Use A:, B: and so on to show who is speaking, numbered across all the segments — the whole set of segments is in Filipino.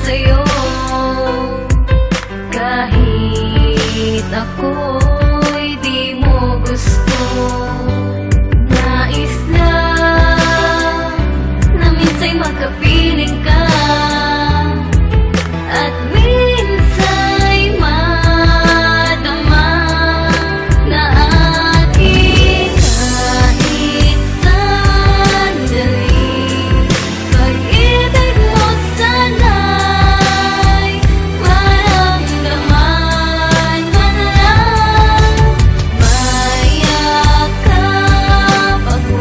A: sa'yo. Kahit ako'y di mo gusto, nais lang na minsa'y magkapiling ka, at minsa'y madama na aking kahit sandali. Pag-ibig mo sana'y maramdaman man lang, mayakap ako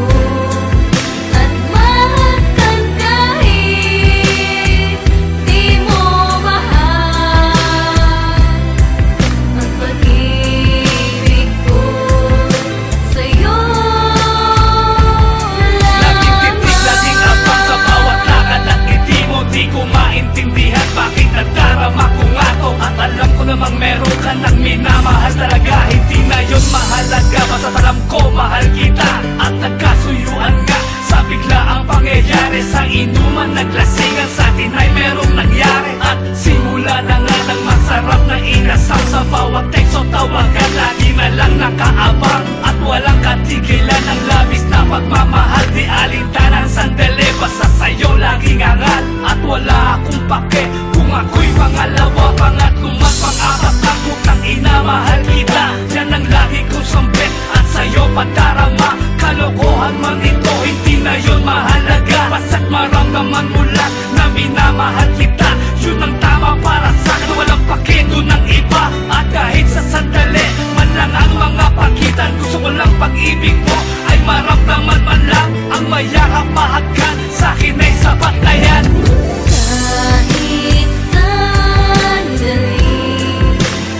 A: at mahatag kahit di mo mahal. Ang pag-ibig ko sa'yo
B: Laging titig, laging abang sa bawat lakad at ngiti mo. Di ko maintindihan bakit nadarama ko nga to. At alam ko namang meron ka ng minamahal talaga. Hindi na yun mahalaga, basta't alam ko mahal kita. At nagkasuyuan nga sa biglaang pangyayari. Sa inuman naglasingan, sa atin ay merong nangyari. At simula na nga ng masarap na inasam. Sa bawat tekso tawagan, lagi na lang nakaabang. At walang katigilan ng labis na pagmamahal. Di alintanan sandali, basta sa'yo laging angal. At wala akong pake kung ako'y pangalawa, pangatlo man, pang-apat na putang ina, mahal kita. Yan ang lagi kong sambit at sa'yo padarama. Kalokohan man ito, hindi na yun mahalaga. Basta't maramdaman mo lang na minamahal kita. Yun ang tama para sa'kin, walang pake doon ng iba. At kahit sa sandali man lang ang mga pagitan, gusto ko lang pag-ibig mo ay maramdaman man lang. Ang mayakap mahagkan sa'kin ay sapat na yan.
A: kahit sandali.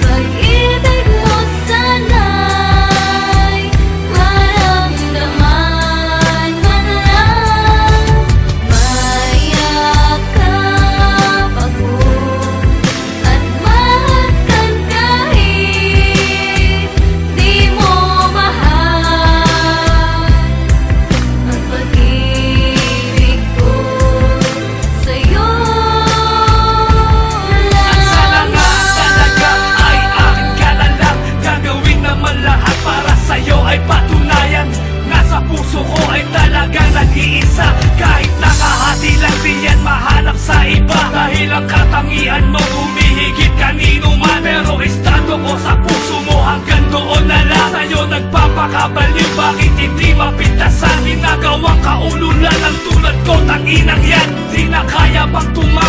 A: Pag-ibig mo sana'y maramdaman man lang, mayakap ako at mahatag kahit di mo mahal. Ang pag-ibig ko sa'yo
B: At sana nga talaga ay akin ka na lang. Gagawin naman lahat para sa'yo ay patunayan. Nasa puso ko ay talagang nag-iisa. Kahit nakahati lang di yan mahanap sa iba. Dahil ang katangian mo humihigit kanino man. Pero estado ko sa puso mo hanggang doon na lang. Sa'yo nagpapakabaliw, bakit hindi mapintasan? Ginagawang kaululan ng tulad ko, tanginang yan. Di na kaya bang tumakas?